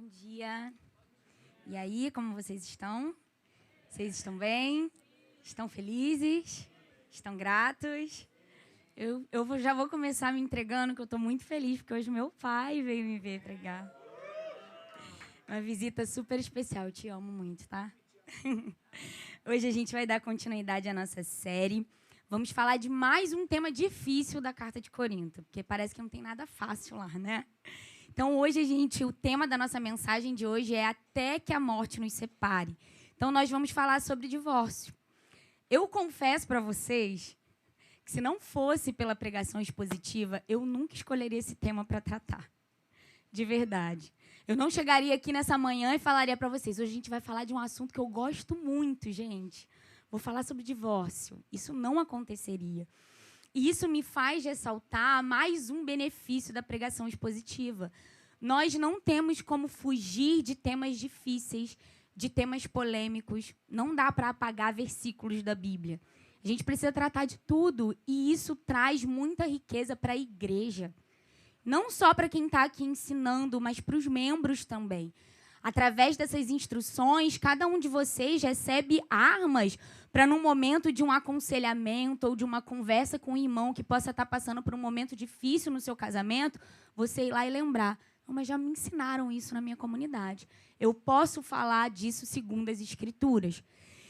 Bom dia. E aí, como vocês estão? Vocês estão bem? Estão felizes? Estão gratos? Já vou começar me entregando, que eu estou muito feliz, porque hoje meu pai veio me ver pregar. Uma visita super especial, eu te amo muito, tá? Hoje a gente vai dar continuidade à nossa série. Vamos falar de mais um tema difícil da Carta de Corinto, porque parece que não tem nada fácil lá, né? Então, hoje, o tema da nossa mensagem de hoje é Até que a Morte nos Separe. Então, nós vamos falar sobre divórcio. Eu confesso para vocês que, se não fosse pela pregação expositiva, eu nunca escolheria esse tema para tratar. De verdade. Eu não chegaria aqui nessa manhã e falaria para vocês, hoje a gente vai falar de um assunto que eu gosto muito, gente. Vou falar sobre divórcio. Isso não aconteceria. E isso me faz ressaltar mais um benefício da pregação expositiva. Nós não temos como fugir de temas difíceis, de temas polêmicos. Não dá para apagar versículos da Bíblia. A gente precisa tratar de tudo, e isso traz muita riqueza para a igreja. Não só para quem está aqui ensinando, mas para os membros também. Através dessas instruções, cada um de vocês recebe armas para, num momento de um aconselhamento ou de uma conversa com um irmão que possa estar passando por um momento difícil no seu casamento, você ir lá e lembrar, não, mas já me ensinaram isso na minha comunidade. Eu posso falar disso segundo as Escrituras.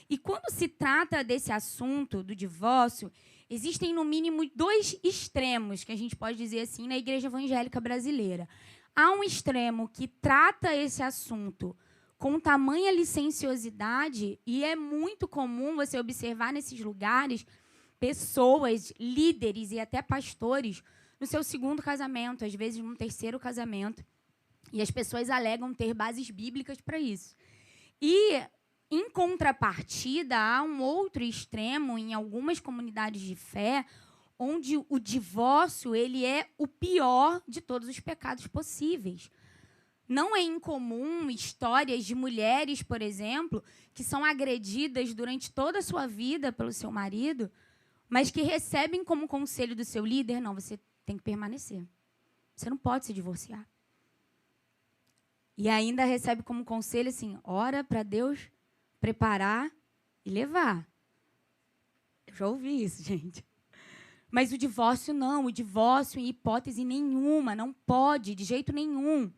E quando se trata desse assunto do divórcio, existem no mínimo dois extremos, que a gente pode dizer assim, na igreja evangélica brasileira. Há um extremo que trata esse assunto com tamanha licenciosidade, e é muito comum você observar nesses lugares pessoas, líderes e até pastores no seu segundo casamento, às vezes no terceiro casamento, e as pessoas alegam ter bases bíblicas para isso. E, em contrapartida, há um outro extremo em algumas comunidades de fé, onde o divórcio ele é o pior de todos os pecados possíveis. Não é incomum histórias de mulheres, por exemplo, que são agredidas durante toda a sua vida pelo seu marido, mas que recebem como conselho do seu líder, não, você tem que permanecer. Você não pode se divorciar. E ainda recebe como conselho assim, ora para Deus preparar e levar. Eu já ouvi isso, gente. Mas o divórcio não, o divórcio em hipótese nenhuma, não pode, de jeito nenhum.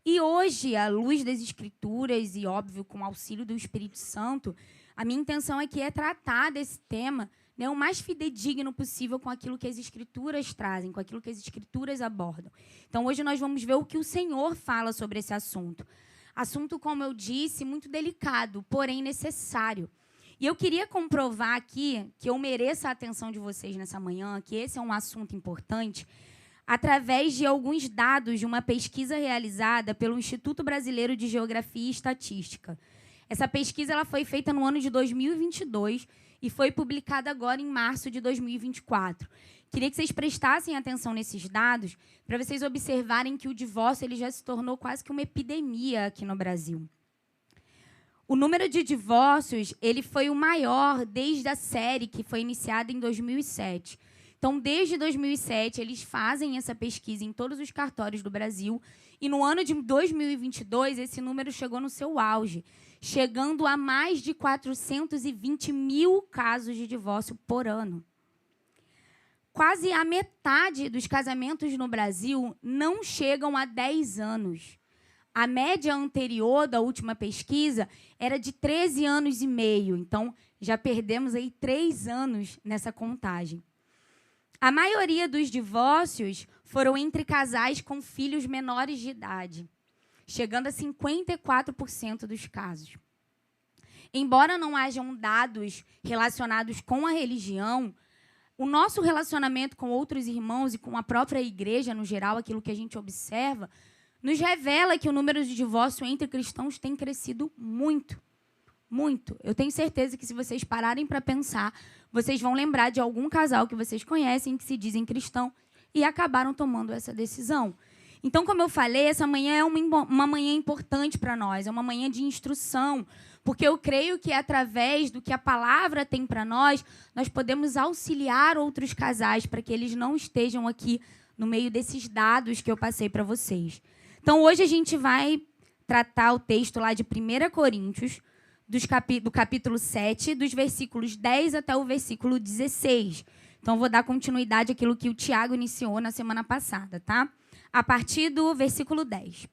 E hoje, à luz das Escrituras e, óbvio, com o auxílio do Espírito Santo, a minha intenção aqui é tratar desse tema, né, o mais fidedigno possível com aquilo que as Escrituras trazem, com aquilo que as Escrituras abordam. Então, hoje nós vamos ver o que o Senhor fala sobre esse assunto. Assunto, como eu disse, muito delicado, porém necessário. E eu queria comprovar aqui que eu mereço a atenção de vocês nessa manhã, que esse é um assunto importante, através de alguns dados de uma pesquisa realizada pelo Instituto Brasileiro de Geografia e Estatística. Essa pesquisa ela foi feita no ano de 2022 e foi publicada agora em março de 2024. Queria que vocês prestassem atenção nesses dados para vocês observarem que o divórcio ele já se tornou quase que uma epidemia aqui no Brasil. O número de divórcios ele foi o maior desde a série que foi iniciada em 2007. Então, desde 2007, eles fazem essa pesquisa em todos os cartórios do Brasil. E no ano de 2022, esse número chegou no seu auge, chegando a mais de 420 mil casos de divórcio por ano. Quase a metade dos casamentos no Brasil não chegam a 10 anos. A média anterior da última pesquisa era de 13 anos e meio. Então, já perdemos aí 3 anos nessa contagem. A maioria dos divórcios foram entre casais com filhos menores de idade, chegando a 54% dos casos. Embora não hajam dados relacionados com a religião, o nosso relacionamento com outros irmãos e com a própria igreja, no geral, aquilo que a gente observa, nos revela que o número de divórcio entre cristãos tem crescido muito, muito. Eu tenho certeza que, se vocês pararem para pensar, vocês vão lembrar de algum casal que vocês conhecem, que se dizem cristão, e acabaram tomando essa decisão. Então, como eu falei, essa manhã é uma manhã importante para nós, é uma manhã de instrução, porque eu creio que, através do que a palavra tem para nós podemos auxiliar outros casais para que eles não estejam aqui no meio desses dados que eu passei para vocês. Então, hoje a gente vai tratar o texto lá de 1 Coríntios, do capítulo 7, dos versículos 10 até o versículo 16. Então, vou dar continuidade àquilo que o Tiago iniciou na semana passada, tá? A partir do versículo 10.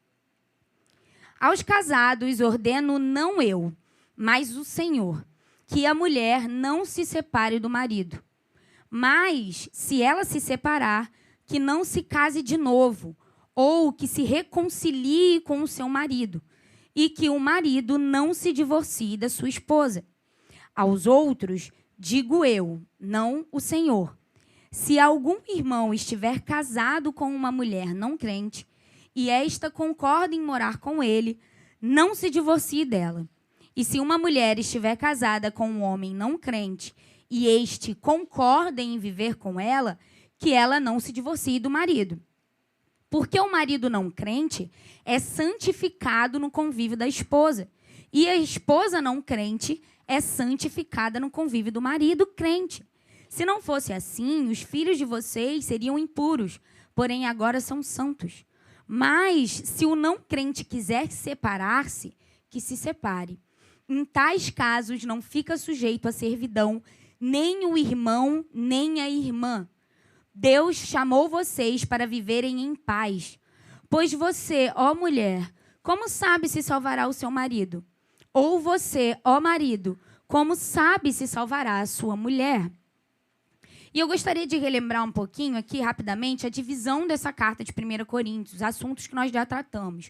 Aos casados ordeno não eu, mas o Senhor, que a mulher não se separe do marido. Mas, se ela se separar, que não se case de novo, ou que se reconcilie com o seu marido, e que o marido não se divorcie da sua esposa. Aos outros, digo eu, não o Senhor. Se algum irmão estiver casado com uma mulher não crente, e esta concorda em morar com ele, não se divorcie dela. E se uma mulher estiver casada com um homem não crente, e este concorda em viver com ela, que ela não se divorcie do marido. Porque o marido não crente é santificado no convívio da esposa, e a esposa não crente é santificada no convívio do marido crente. Se não fosse assim, os filhos de vocês seriam impuros, porém agora são santos. Mas, se o não crente quiser separar-se, que se separe. Em tais casos, não fica sujeito à servidão, nem o irmão, nem a irmã. Deus chamou vocês para viverem em paz. Pois você, ó mulher, como sabe se salvará o seu marido? Ou você, ó marido, como sabe se salvará a sua mulher? E eu gostaria de relembrar um pouquinho aqui, rapidamente, a divisão dessa carta de 1 Coríntios, os assuntos que nós já tratamos.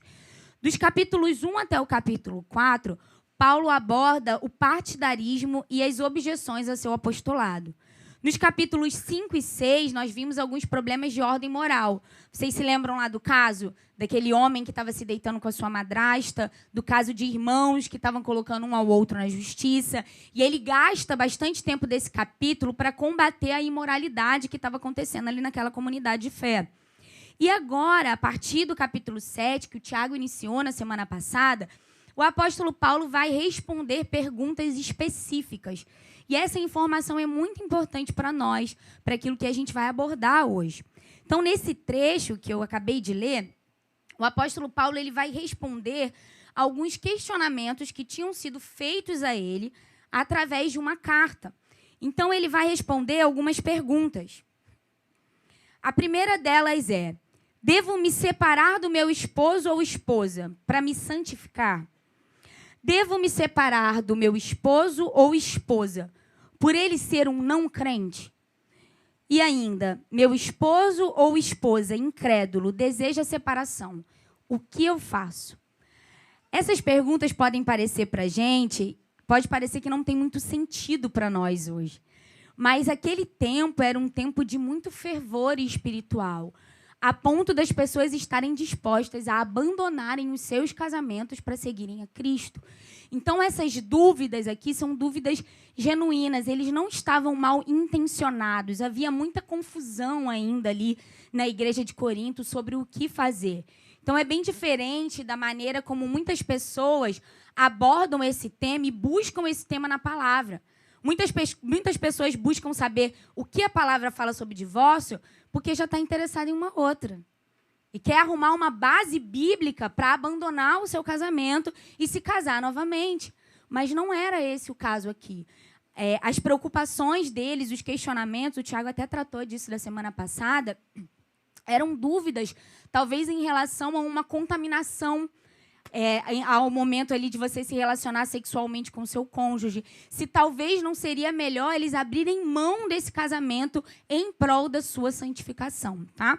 Dos capítulos 1 até o capítulo 4, Paulo aborda o partidarismo e as objeções a seu apostolado. Nos capítulos 5 e 6, nós vimos alguns problemas de ordem moral. Vocês se lembram lá do caso daquele homem que estava se deitando com a sua madrasta, do caso de irmãos que estavam colocando um ao outro na justiça. E ele gasta bastante tempo desse capítulo para combater a imoralidade que estava acontecendo ali naquela comunidade de fé. E agora, a partir do capítulo 7, que o Tiago iniciou na semana passada, o apóstolo Paulo vai responder perguntas específicas. E essa informação é muito importante para nós, para aquilo que a gente vai abordar hoje. Então, nesse trecho que eu acabei de ler, o apóstolo Paulo ele vai responder alguns questionamentos que tinham sido feitos a ele através de uma carta. Então, ele vai responder algumas perguntas. A primeira delas é: devo me separar do meu esposo ou esposa para me santificar? Devo me separar do meu esposo ou esposa por ele ser um não crente? E ainda, meu esposo ou esposa incrédulo deseja separação. O que eu faço? Essas perguntas podem parecer para a gente, pode parecer que não tem muito sentido para nós hoje. Mas aquele tempo era um tempo de muito fervor espiritual, a ponto das pessoas estarem dispostas a abandonarem os seus casamentos para seguirem a Cristo. Então, essas dúvidas aqui são dúvidas genuínas. Eles não estavam mal intencionados. Havia muita confusão ainda ali na igreja de Corinto sobre o que fazer. Então, é bem diferente da maneira como muitas pessoas abordam esse tema e buscam esse tema na palavra. Muitas pessoas buscam saber o que a palavra fala sobre divórcio porque já está interessada em uma outra. E quer arrumar uma base bíblica para abandonar o seu casamento e se casar novamente. Mas não era esse o caso aqui. As preocupações deles, os questionamentos, o Tiago até tratou disso da semana passada, eram dúvidas, talvez em relação a uma contaminação ao momento ali de você se relacionar sexualmente com o seu cônjuge. Se talvez não seria melhor eles abrirem mão desse casamento em prol da sua santificação, tá?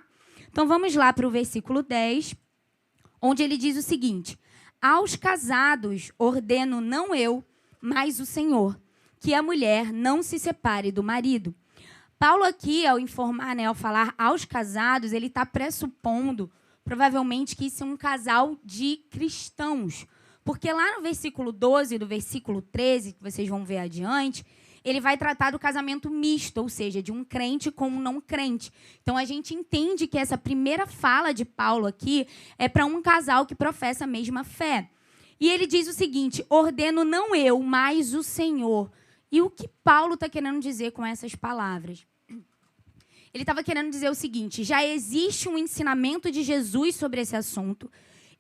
Então, vamos lá para o versículo 10, onde ele diz o seguinte: aos casados ordeno não eu, mas o Senhor, que a mulher não se separe do marido. Paulo aqui, ao informar, ao falar aos casados, ele está pressupondo provavelmente que isso é um casal de cristãos. Porque lá no versículo 12 do versículo 13, que vocês vão ver adiante, ele vai tratar do casamento misto, ou seja, de um crente com um não crente. Então, a gente entende que essa primeira fala de Paulo aqui é para um casal que professa a mesma fé. E ele diz o seguinte: ordeno não eu, mas o Senhor. E o que Paulo está querendo dizer com essas palavras? Ele estava querendo dizer o seguinte: já existe um ensinamento de Jesus sobre esse assunto,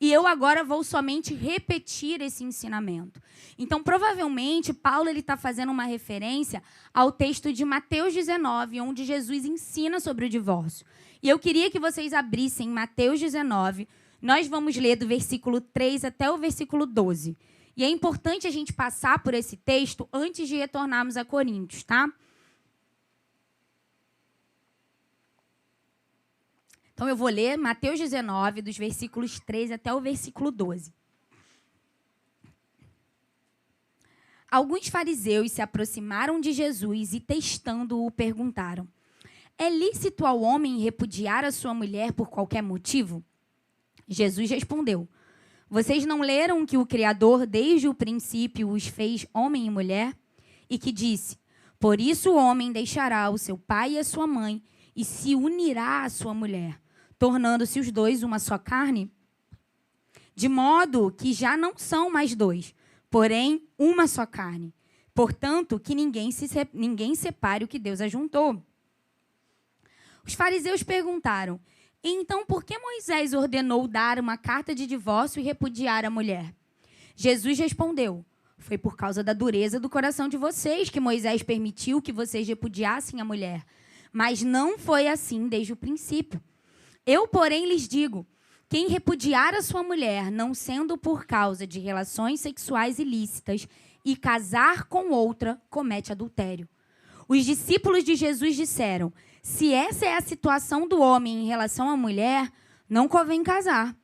e eu agora vou somente repetir esse ensinamento. Então, provavelmente, Paulo está fazendo uma referência ao texto de Mateus 19, onde Jesus ensina sobre o divórcio. E eu queria que vocês abrissem Mateus 19. Nós vamos ler do versículo 3 até o versículo 12. E é importante a gente passar por esse texto antes de retornarmos a Coríntios, tá? Então, eu vou ler Mateus 19, dos versículos 3 até o versículo 12. Alguns fariseus se aproximaram de Jesus e, testando-o, perguntaram: é lícito ao homem repudiar a sua mulher por qualquer motivo? Jesus respondeu: vocês não leram que o Criador, desde o princípio, os fez homem e mulher? E que disse: por isso o homem deixará o seu pai e a sua mãe e se unirá à sua mulher, tornando-se os dois uma só carne? De modo que já não são mais dois, porém uma só carne. Portanto, que ninguém separe o que Deus ajuntou. Os fariseus perguntaram: então por que Moisés ordenou dar uma carta de divórcio e repudiar a mulher? Jesus respondeu: foi por causa da dureza do coração de vocês que Moisés permitiu que vocês repudiassem a mulher. Mas não foi assim desde o princípio. Eu, porém, lhes digo: quem repudiar a sua mulher, não sendo por causa de relações sexuais ilícitas, e casar com outra, comete adultério. Os discípulos de Jesus disseram: se essa é a situação do homem em relação à mulher, não convém casar.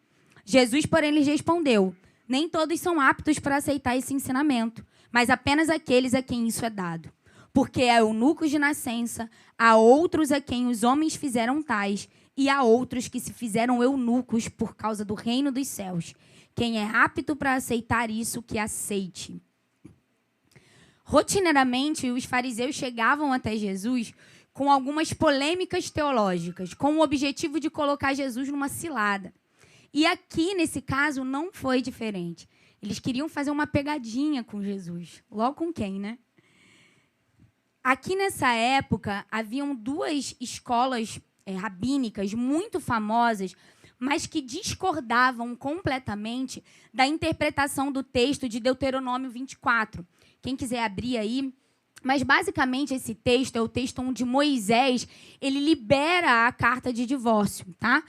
Jesus, porém, lhes respondeu: nem todos são aptos para aceitar esse ensinamento, mas apenas aqueles a quem isso é dado. Porque há eunucos de nascença, há outros a quem os homens fizeram tais, e há outros que se fizeram eunucos por causa do reino dos céus. Quem é apto para aceitar isso, que aceite. Rotineiramente, os fariseus chegavam até Jesus com algumas polêmicas teológicas, com o objetivo de colocar Jesus numa cilada. E aqui, nesse caso, não foi diferente. Eles queriam fazer uma pegadinha com Jesus. Logo com quem, né? Aqui, nessa época, haviam duas escolas rabínicas muito famosas, mas que discordavam completamente da interpretação do texto de Deuteronômio 24. Quem quiser abrir aí. Mas, basicamente, esse texto é o texto onde Moisés ele libera a carta de divórcio, tá?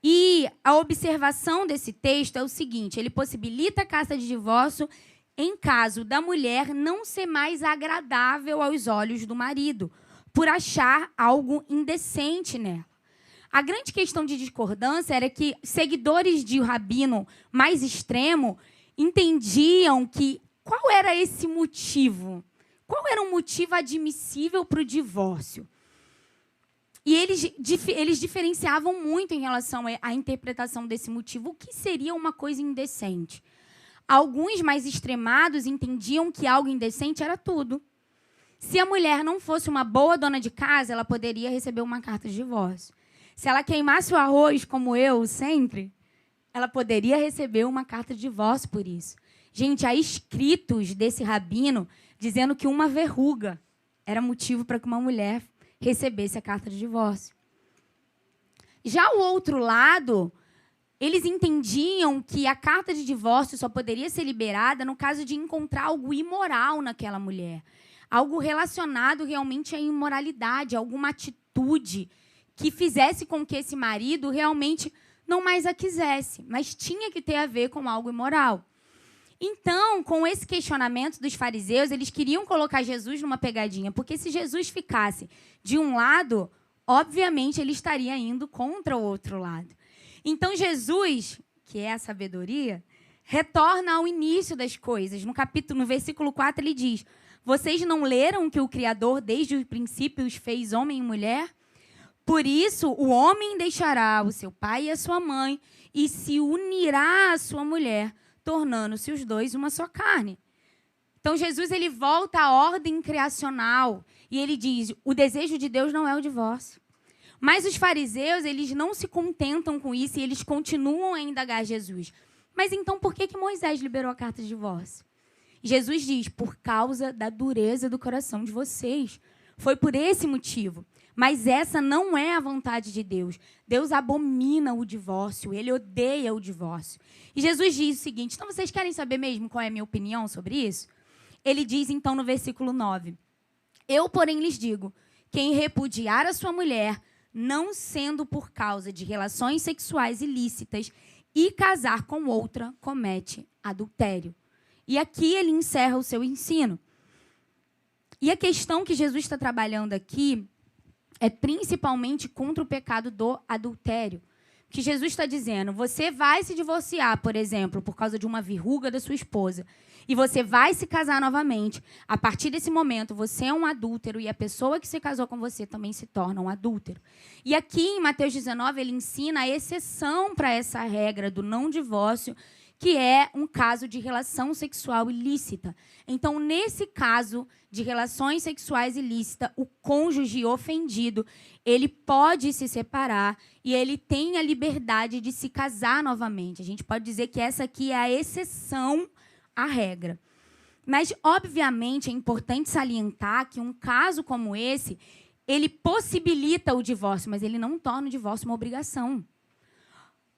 E a observação desse texto é o seguinte: ele possibilita a carta de divórcio em caso da mulher não ser mais agradável aos olhos do marido, por achar algo indecente nela. A grande questão de discordância era que seguidores de um rabino mais extremo entendiam que qual era esse motivo? Qual era um motivo admissível para o divórcio? E eles diferenciavam muito em relação à interpretação desse motivo, o que seria uma coisa indecente. Alguns mais extremados entendiam que algo indecente era tudo. Se a mulher não fosse uma boa dona de casa, ela poderia receber uma carta de divórcio. Se ela queimasse o arroz, como eu sempre, ela poderia receber uma carta de divórcio por isso. Gente, há escritos desse rabino dizendo que uma verruga era motivo para que uma mulher recebesse a carta de divórcio. Já o outro lado, eles entendiam que a carta de divórcio só poderia ser liberada no caso de encontrar algo imoral naquela mulher. Algo relacionado realmente à imoralidade, alguma atitude que fizesse com que esse marido realmente não mais a quisesse, mas tinha que ter a ver com algo imoral. Então, com esse questionamento dos fariseus, eles queriam colocar Jesus numa pegadinha, porque se Jesus ficasse de um lado, obviamente ele estaria indo contra o outro lado. Então, Jesus, que é a sabedoria, retorna ao início das coisas. No versículo 4, ele diz: vocês não leram que o Criador, desde o princípio, os fez homem e mulher? Por isso, o homem deixará o seu pai e a sua mãe e se unirá à sua mulher, tornando-se os dois uma só carne. Então, Jesus ele volta à ordem criacional e ele diz: o desejo de Deus não é o divórcio. Mas os fariseus, eles não se contentam com isso e eles continuam a indagar Jesus. Mas então, por que Moisés liberou a carta de divórcio? Jesus diz: por causa da dureza do coração de vocês. Foi por esse motivo. Mas essa não é a vontade de Deus. Deus abomina o divórcio, ele odeia o divórcio. E Jesus diz o seguinte, então vocês querem saber mesmo qual é a minha opinião sobre isso? Ele diz então no versículo 9, eu, porém, lhes digo, quem repudiar a sua mulher, não sendo por causa de relações sexuais ilícitas, e casar com outra, comete adultério. E aqui ele encerra o seu ensino. E a questão que Jesus está trabalhando aqui é principalmente contra o pecado do adultério. Que Jesus está dizendo, você vai se divorciar, por exemplo, por causa de uma verruga da sua esposa, e você vai se casar novamente. A partir desse momento, você é um adúltero e a pessoa que se casou com você também se torna um adúltero. E aqui em Mateus 19, ele ensina a exceção para essa regra do não divórcio, que é um caso de relação sexual ilícita. Então, nesse caso de relações sexuais ilícitas, o cônjuge ofendido, ele pode se separar e ele tem a liberdade de se casar novamente. A gente pode dizer que essa aqui é a exceção à regra. Mas, obviamente, é importante salientar que um caso como esse, ele possibilita o divórcio, mas ele não torna o divórcio uma obrigação.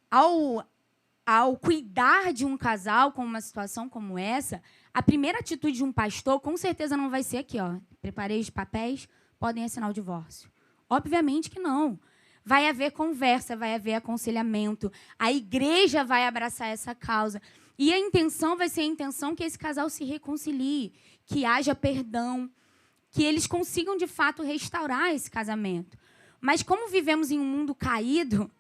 Ao cuidar de um casal com uma situação como essa, a primeira atitude de um pastor, com certeza, não vai ser aqui, ó, preparei os papéis, podem assinar o divórcio. Obviamente que não. Vai haver conversa, vai haver aconselhamento, a igreja vai abraçar essa causa. E a intenção vai ser a intenção que esse casal se reconcilie, que haja perdão, que eles consigam, de fato, restaurar esse casamento. Mas como vivemos em um mundo caído,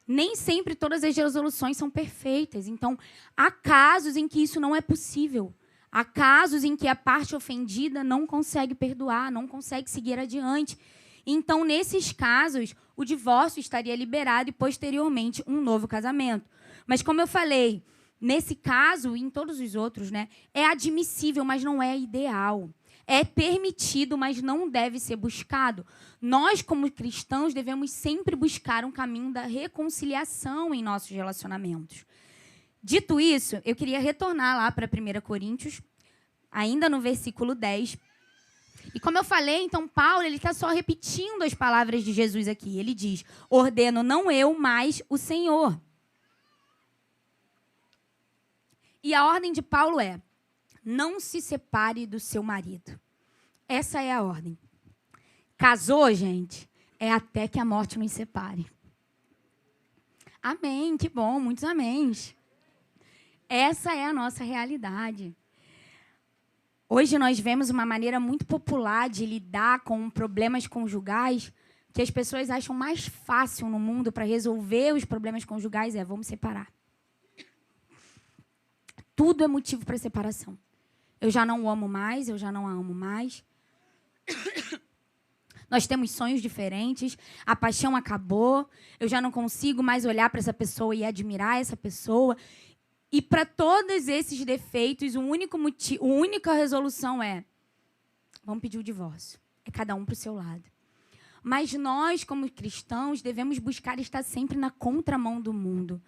nem sempre todas as resoluções são perfeitas. Então, há casos em que isso não é possível. Há casos em que a parte ofendida não consegue perdoar, não consegue seguir adiante. Então, nesses casos, o divórcio estaria liberado e, posteriormente, um novo casamento. Mas, como eu falei, nesse caso e em todos os outros, né, é admissível, mas não é ideal. É permitido, mas não deve ser buscado. Nós, como cristãos, devemos sempre buscar um caminho da reconciliação em nossos relacionamentos. Dito isso, eu queria retornar lá para 1 Coríntios, ainda no versículo 10. E como eu falei, então, Paulo está só repetindo as palavras de Jesus aqui. Ele diz, ordeno não eu, mas o Senhor. E a ordem de Paulo é, não se separe do seu marido. Essa é a ordem. Casou, gente, é até que a morte nos separe. Amém, que bom, muitos améns. Essa é a nossa realidade. Hoje nós vemos uma maneira muito popular de lidar com problemas conjugais, que as pessoas acham mais fácil no mundo para resolver os problemas conjugais vamos separar. Tudo é motivo para separação. Eu já não o amo mais, eu já não a amo mais. Nós temos sonhos diferentes, a paixão acabou, eu já não consigo mais olhar para essa pessoa e admirar essa pessoa. E para todos esses defeitos, a única resolução é, vamos pedir o divórcio. É cada um para o seu lado. Mas nós, como cristãos, devemos buscar estar sempre na contramão do mundo.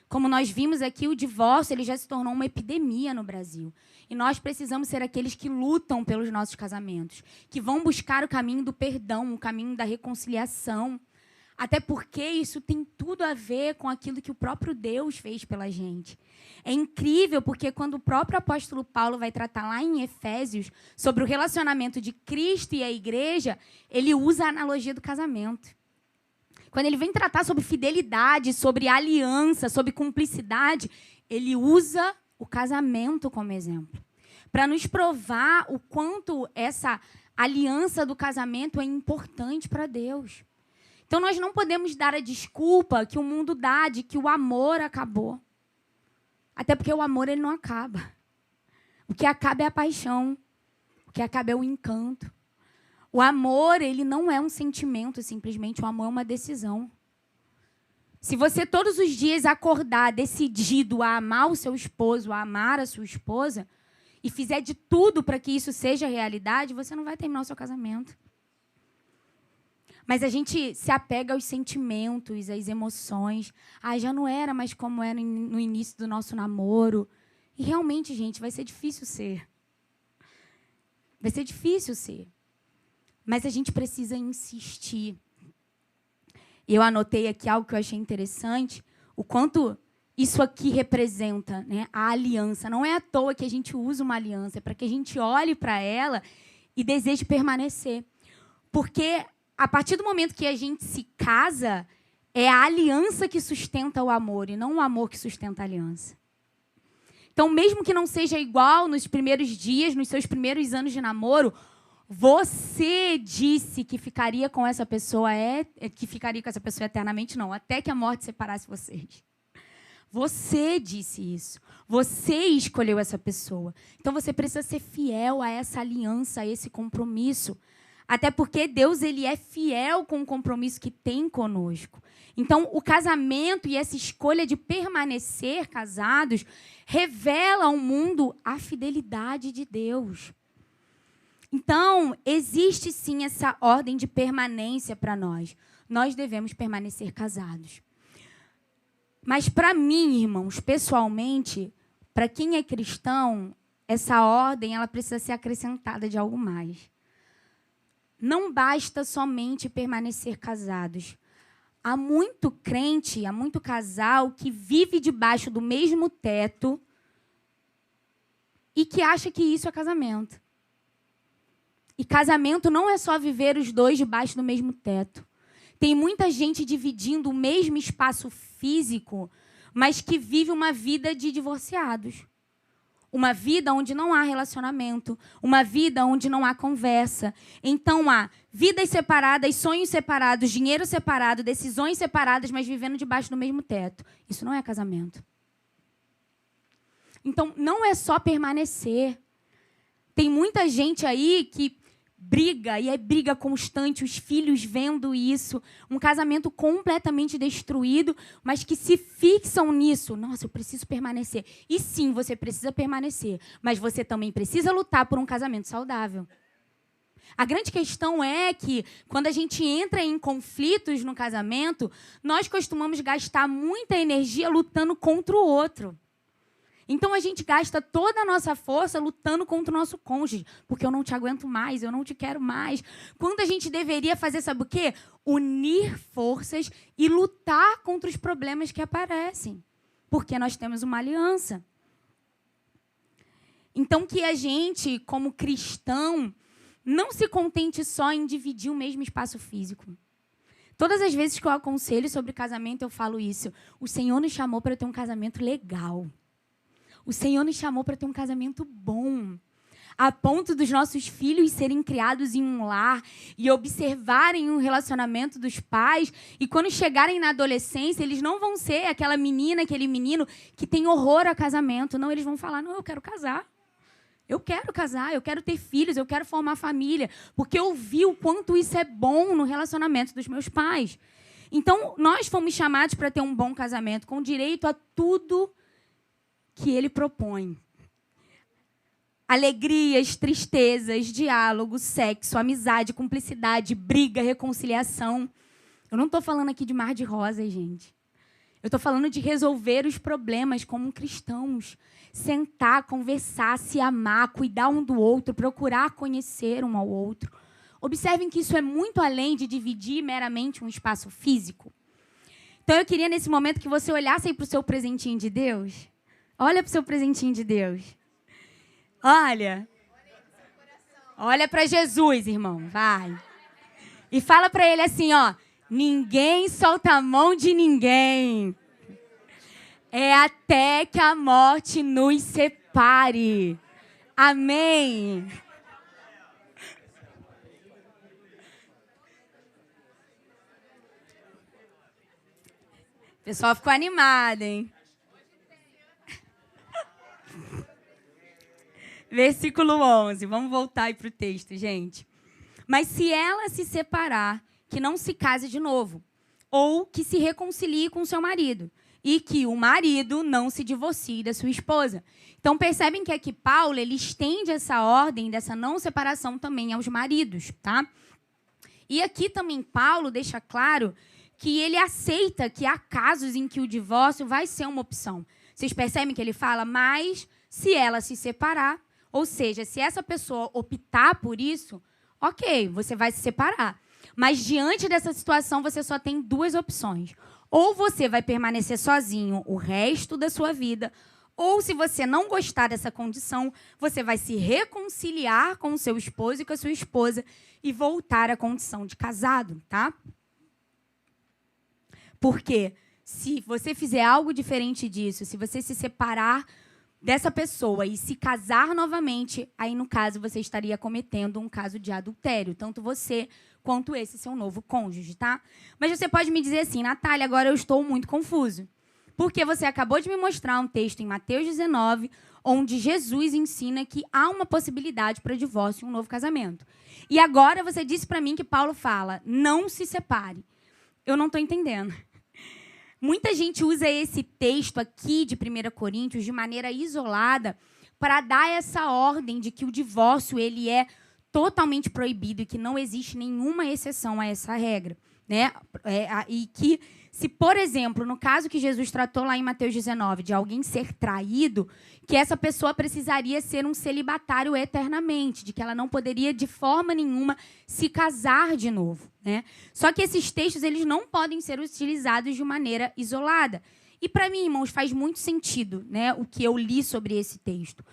Como nós vimos aqui, o divórcio ele já se tornou uma epidemia no Brasil. E nós precisamos ser aqueles que lutam pelos nossos casamentos, que vão buscar o caminho do perdão, o caminho da reconciliação. Até porque isso tem tudo a ver com aquilo que o próprio Deus fez pela gente. É incrível porque quando o próprio apóstolo Paulo vai tratar lá em Efésios sobre o relacionamento de Cristo e a igreja, ele usa a analogia do casamento. Quando ele vem tratar sobre fidelidade, sobre aliança, sobre cumplicidade, ele usa o casamento como exemplo. Para nos provar o quanto essa aliança do casamento é importante para Deus. Então, nós não podemos dar a desculpa que o mundo dá de que o amor acabou. Até porque o amor ele não acaba. O que acaba é a paixão. O que acaba é o encanto. O amor, ele não é um sentimento, simplesmente. O amor é uma decisão. Se você todos os dias acordar decidido a amar o seu esposo, a amar a sua esposa, e fizer de tudo para que isso seja realidade, você não vai terminar o seu casamento. Mas a gente se apega aos sentimentos, às emoções. Já não era mais como era no início do nosso namoro. E realmente, gente, vai ser difícil ser. Vai ser difícil ser. Mas a gente precisa insistir. Eu anotei aqui algo que eu achei interessante, o quanto isso aqui representa, né, a aliança. Não é à toa que a gente usa uma aliança, é para que a gente olhe para ela e deseje permanecer. Porque a partir do momento que a gente se casa, é a aliança que sustenta o amor e não o amor que sustenta a aliança. Então, mesmo que não seja igual nos primeiros dias, nos seus primeiros anos de namoro, você disse que ficaria com essa pessoa eternamente, não, até que a morte separasse vocês. Você disse isso. Você escolheu essa pessoa. Então você precisa ser fiel a essa aliança, a esse compromisso. Até porque Deus, ele é fiel com o compromisso que tem conosco. Então, o casamento e essa escolha de permanecer casados revela ao mundo a fidelidade de Deus. Então, existe sim essa ordem de permanência para nós. Nós devemos permanecer casados. Mas para mim, irmãos, pessoalmente, para quem é cristão, essa ordem ela precisa ser acrescentada de algo mais. Não basta somente permanecer casados. Há muito crente, há muito casal que vive debaixo do mesmo teto e que acha que isso é casamento. E casamento não é só viver os dois debaixo do mesmo teto. Tem muita gente dividindo o mesmo espaço físico, mas que vive uma vida de divorciados. Uma vida onde não há relacionamento, uma vida onde não há conversa. Então há vidas separadas, sonhos separados, dinheiro separado, decisões separadas, mas vivendo debaixo do mesmo teto. Isso não é casamento. Então não é só permanecer. Tem muita gente aí que briga, e é briga constante, os filhos vendo isso, um casamento completamente destruído, mas que se fixam nisso. Nossa, eu preciso permanecer. E sim, você precisa permanecer, mas você também precisa lutar por um casamento saudável. A grande questão é que, quando a gente entra em conflitos no casamento, nós costumamos gastar muita energia lutando contra o outro. Então, a gente gasta toda a nossa força lutando contra o nosso cônjuge, porque eu não te aguento mais, eu não te quero mais. Quando a gente deveria fazer, sabe o quê? Unir forças e lutar contra os problemas que aparecem, porque nós temos uma aliança. Então, que a gente, como cristão, não se contente só em dividir o mesmo espaço físico. Todas as vezes que eu aconselho sobre casamento, eu falo isso. O Senhor nos chamou para ter um casamento legal. O Senhor nos chamou para ter um casamento bom, a ponto dos nossos filhos serem criados em um lar e observarem o relacionamento dos pais. E quando chegarem na adolescência, eles não vão ser aquela menina, aquele menino que tem horror a casamento. Não, eles vão falar, não, eu quero casar. Eu quero ter filhos, eu quero formar família. Porque eu vi o quanto isso é bom no relacionamento dos meus pais. Então, nós fomos chamados para ter um bom casamento, com direito a tudo que ele propõe. Alegrias, tristezas, diálogo, sexo, amizade, cumplicidade, briga, reconciliação. Eu não estou falando aqui de mar de rosas, gente. Eu estou falando de resolver os problemas como cristãos. Sentar, conversar, se amar, cuidar um do outro, procurar conhecer um ao outro. Observem que isso é muito além de dividir meramente um espaço físico. Então, eu queria, nesse momento, que você olhasse aí para o seu presentinho de Deus. Olha para o seu presentinho de Deus. Olha. Olha para Jesus, irmão. Vai. E fala para ele assim, ó. Ninguém solta a mão de ninguém. É até que a morte nos separe. Amém. O pessoal ficou animado, hein? Versículo 11. Vamos voltar aí para o texto, gente. Mas se ela se separar, que não se case de novo, ou que se reconcilie com seu marido, e que o marido não se divorcie da sua esposa. Então, percebem que aqui Paulo ele estende essa ordem dessa não separação também aos maridos, tá? E aqui também Paulo deixa claro que ele aceita que há casos em que o divórcio vai ser uma opção. Vocês percebem que ele fala, mas se ela se separar, ou seja, se essa pessoa optar por isso, ok, você vai se separar. Mas diante dessa situação, você só tem duas opções. Ou você vai permanecer sozinho o resto da sua vida, ou se você não gostar dessa condição, você vai se reconciliar com o seu esposo e com a sua esposa e voltar à condição de casado, tá? Porque se você fizer algo diferente disso, se você se separar dessa pessoa e se casar novamente, aí, no caso, você estaria cometendo um caso de adultério, tanto você quanto esse seu novo cônjuge, tá? Mas você pode me dizer assim, Natália, agora eu estou muito confuso. Porque você acabou de me mostrar um texto em Mateus 19, onde Jesus ensina que há uma possibilidade para divórcio e um novo casamento. E agora você disse para mim que Paulo fala, não se separe. Eu não estou entendendo. Muita gente usa esse texto aqui de 1 Coríntios de maneira isolada para dar essa ordem de que o divórcio ele é totalmente proibido e que não existe nenhuma exceção a essa regra, né? E que se, por exemplo, no caso que Jesus tratou lá em Mateus 19, de alguém ser traído, que essa pessoa precisaria ser um celibatário eternamente, de que ela não poderia, de forma nenhuma, se casar de novo, né? Só que esses textos eles não podem ser utilizados de maneira isolada. E, para mim, irmãos, faz muito sentido, né, o que eu li sobre esse texto.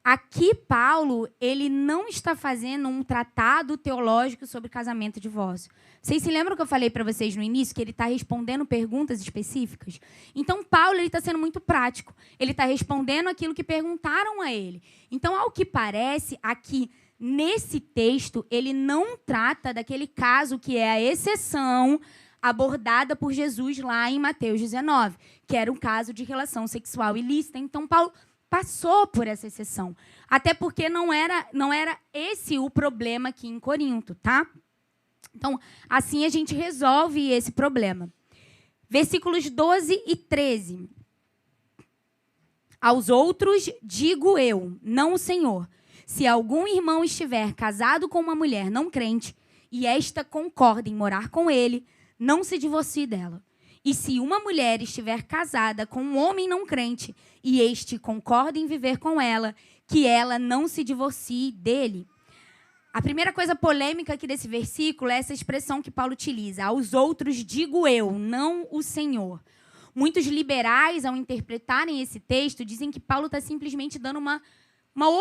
Aqui, Paulo, ele não está fazendo um tratado teológico sobre casamento e divórcio. Vocês se lembram que eu falei para vocês no início que ele está respondendo perguntas específicas? Então, Paulo está sendo muito prático. Ele está respondendo aquilo que perguntaram a ele. Então, ao que parece, aqui, nesse texto, ele não trata daquele caso que é a exceção abordada por Jesus lá em Mateus 19, que era um caso de relação sexual ilícita. Então, Paulo passou por essa exceção. Até porque não era esse o problema aqui em Corinto, tá? Então, assim a gente resolve esse problema. Versículos 12 e 13. Aos outros digo eu, não o Senhor, se algum irmão estiver casado com uma mulher não crente e esta concorda em morar com ele, não se divorcie dela. E se uma mulher estiver casada com um homem não crente e este concorda em viver com ela, que ela não se divorcie dele. A primeira coisa polêmica aqui desse versículo é essa expressão que Paulo utiliza. Aos outros digo eu, não o Senhor. Muitos liberais, ao interpretarem esse texto, dizem que Paulo está simplesmente dando uma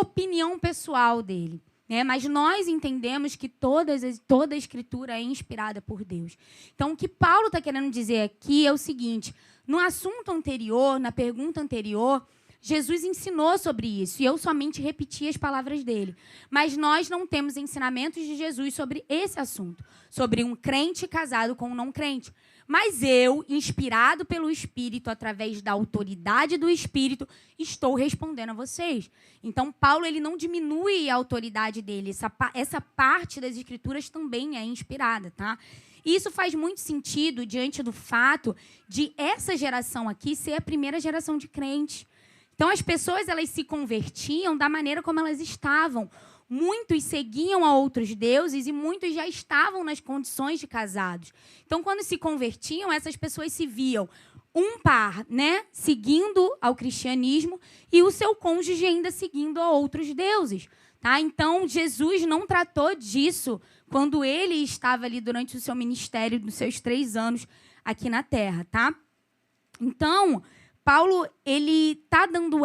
opinião pessoal dele. Né? Mas nós entendemos que toda a Escritura é inspirada por Deus. Então, o que Paulo está querendo dizer aqui é o seguinte. No assunto anterior, na pergunta anterior, Jesus ensinou sobre isso. E eu somente repeti as palavras dele. Mas nós não temos ensinamentos de Jesus sobre esse assunto. Sobre um crente casado com um não crente. Mas eu, inspirado pelo Espírito, através da autoridade do Espírito, estou respondendo a vocês. Então, Paulo ele não diminui a autoridade dele. Essa parte das Escrituras também é inspirada, tá? E isso faz muito sentido diante do fato de essa geração aqui ser a primeira geração de crentes. Então, as pessoas elas se convertiam da maneira como elas estavam. Muitos seguiam a outros deuses e muitos já estavam nas condições de casados. Então, quando se convertiam, essas pessoas se viam um par, né, seguindo ao cristianismo e o seu cônjuge ainda seguindo a outros deuses. Tá? Então, Jesus não tratou disso quando ele estava ali durante o seu ministério, nos seus 3 anos aqui na Terra. Tá? Então, Paulo ele está dando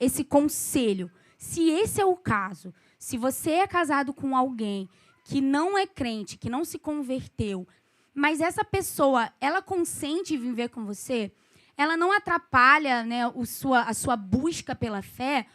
esse conselho. Se esse é o caso, se você é casado com alguém que não é crente, que não se converteu, mas essa pessoa, ela consente em viver com você, ela não atrapalha, né, a sua busca pela fé,